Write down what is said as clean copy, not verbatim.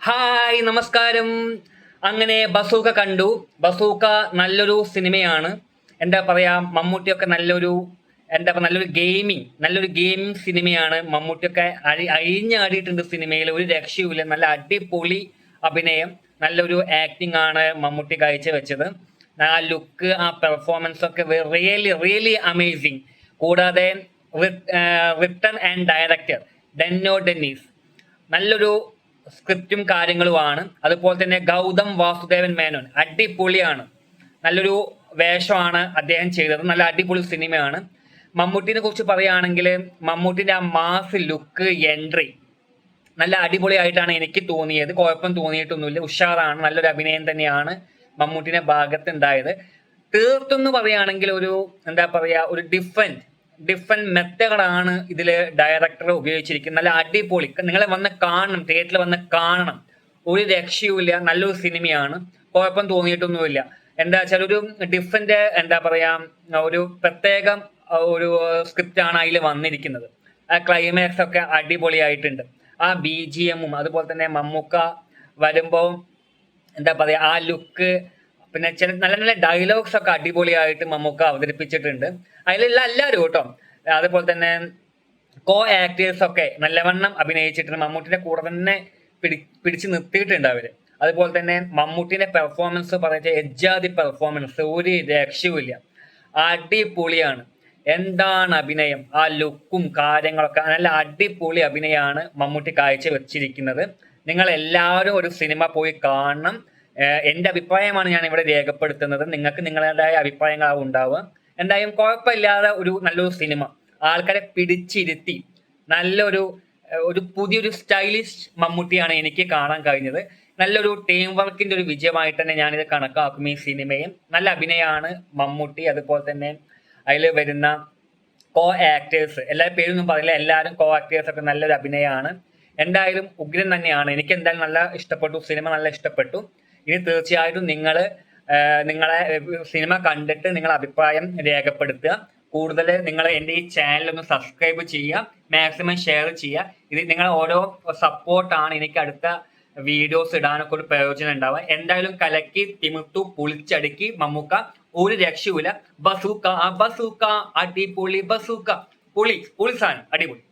Hi നമസ്കാരം. അങ്ങനെ bazooka കണ്ടു. ബസൂക്ക നല്ലൊരു സിനിമയാണ്. എന്താ പറയാ, മമ്മൂട്ടിയൊക്കെ നല്ലൊരു ഗെയിമിംഗ് സിനിമയാണ്. മമ്മൂട്ടിയൊക്കെ അഴിഞ്ഞാടിയിട്ടുണ്ട് സിനിമയിൽ, ഒരു രക്ഷയുമില്ല. നല്ല അടിപൊളി അഭിനയം, നല്ലൊരു ആക്ടിംഗ് ആണ് മമ്മൂട്ടി കാഴ്ചവെച്ചത്. ആ ലുക്ക്, ആ പെർഫോമൻസ് ഒക്കെ റിയലി റിയലി അമേസിങ്. കൂടാതെ റിട്ടൺ ആൻഡ് ഡയറക്ടർ ഡെന്നോ ഡെന്നീസ്, നല്ലൊരു സ്ക്രിപ്റ്റും കാര്യങ്ങളുമാണ്. അതുപോലെ തന്നെ ഗൗതം വാസുദേവൻ മേനോൻ അടിപൊളിയാണ്. നല്ലൊരു വേഷമാണ് അദ്ദേഹം ചെയ്തത്. നല്ല അടിപൊളി സിനിമയാണ്. മമ്മൂട്ടിനെ കുറിച്ച് പറയുകയാണെങ്കിൽ, മമ്മൂട്ടിൻ്റെ ആ മാസ് ലുക്ക്, എൻട്രി നല്ല അടിപൊളിയായിട്ടാണ് എനിക്ക് തോന്നിയത്. കുഴപ്പം തോന്നിയിട്ടൊന്നുമില്ല. ഉഷാറാണ്. നല്ലൊരു അഭിനയം തന്നെയാണ് മമ്മൂട്ടിന്റെ ഭാഗത്ത് ഉണ്ടായത്. തീർത്തെന്ന് പറയുകയാണെങ്കിൽ എന്താ പറയുക, ഒരു ഡിഫറെന്റ് മെത്തേഡാണ് ഇതിൽ ഡയറക്ടർ ഉപയോഗിച്ചിരിക്കുന്നത്. നല്ല അടിപൊളി. നിങ്ങളെ വന്ന് കാണണം, തിയേറ്ററിൽ വന്ന് കാണണം. ഒരു രക്ഷയുമില്ല. നല്ലൊരു സിനിമയാണ്. കുഴപ്പം തോന്നിയിട്ടൊന്നുമില്ല. എന്താ വെച്ചാൽ ഒരു ഡിഫറെന്റ്, എന്താ പറയാ, ഒരു പ്രത്യേകം ഒരു സ്ക്രിപ്റ്റാണ് അതിൽ വന്നിരിക്കുന്നത്. ആ ക്ലൈമാക്സ് ഒക്കെ അടിപൊളിയായിട്ടുണ്ട്. ആ BGM അതുപോലെ തന്നെ മമ്മൂക്ക വരുമ്പോൾ എന്താ പറയാ, ആ ലുക്ക്, പിന്നെ ചില നല്ല നല്ല ഡയലോഗ്സ് ഒക്കെ അടിപൊളിയായിട്ട് മമ്മൂക്ക അവതരിപ്പിച്ചിട്ടുണ്ട്. അതിലുള്ള എല്ലാവരും കേട്ടോ. അതുപോലെ തന്നെ ആക്ടേഴ്സ് ഒക്കെ നല്ലവണ്ണം അഭിനയിച്ചിട്ടുണ്ട്. മമ്മൂട്ടിന്റെ കൂടെ തന്നെ പിടിച്ചു നിർത്തിയിട്ടുണ്ട് അവര്. അതുപോലെ തന്നെ മമ്മൂട്ടിന്റെ പെർഫോമൻസ് പറയുക, എജ്ജാതി പെർഫോമൻസ്, ഒരു രക്ഷയുമില്ല. അടിപൊളിയാണ്. എന്താണ് അഭിനയം, ആ ലുക്കും കാര്യങ്ങളൊക്കെ നല്ല അടിപൊളി അഭിനയമാണ് മമ്മൂട്ടി കാഴ്ച വെച്ചിരിക്കുന്നത്. നിങ്ങൾ എല്ലാവരും ഒരു സിനിമ പോയി കാണണം. എൻ്റെ അഭിപ്രായമാണ് ഞാൻ ഇവിടെ രേഖപ്പെടുത്തുന്നത്. നിങ്ങൾക്ക് നിങ്ങളുടേതായ അഭിപ്രായങ്ങളാവും ഉണ്ടാവുക. എന്തായാലും കുഴപ്പമില്ലാതെ നല്ലൊരു സിനിമ, ആൾക്കാരെ പിടിച്ചിരുത്തി ഒരു പുതിയൊരു സ്റ്റൈലിഷ് മമ്മൂട്ടിയാണ് എനിക്ക് കാണാൻ കഴിഞ്ഞത്. നല്ലൊരു ടീം വർക്കിന്റെ ഒരു വിജയമായിട്ട് തന്നെ ഞാനിത് കണക്കാക്കും. ഈ സിനിമയും നല്ല അഭിനയമാണ് മമ്മൂട്ടി. അതുപോലെ തന്നെ അതിൽ വരുന്ന ആക്ടേഴ്സ്, എല്ലാവരും പേരൊന്നും പറയില്ല, എല്ലാവരും ആക്ടേഴ്സ് ഒക്കെ നല്ലൊരു അഭിനയമാണ്. എന്തായാലും ഉഗ്രൻ തന്നെയാണ്. എനിക്ക് എന്തായാലും നല്ല ഇഷ്ടപ്പെട്ടു, സിനിമ നല്ല ഇഷ്ടപ്പെട്ടു. ഇനി തീർച്ചയായിട്ടും നിങ്ങളെ സിനിമ കണ്ടിട്ട് നിങ്ങളെ അഭിപ്രായം രേഖപ്പെടുത്തുക. കൂടുതൽ നിങ്ങൾ എൻ്റെ ഈ ചാനൽ ഒന്ന് സബ്സ്ക്രൈബ് ചെയ്യുക, മാക്സിമം ഷെയർ ചെയ്യുക. ഇത് നിങ്ങളെ ഓരോ സപ്പോർട്ടാണ് എനിക്ക് അടുത്ത വീഡിയോസ് ഇടാനൊക്കെ ഒരു പ്രയോജനം ഉണ്ടാവുക. എന്തായാലും കലക്കി തിമിർത്തു പൊളിച്ചടുക്കി മമ്മൂക്ക, ഒരു രക്ഷയുമില്ല. ബസൂക്ക അടിപൊളി, ബസൂക്ക പൊളി സാധനം, അടിപൊളി.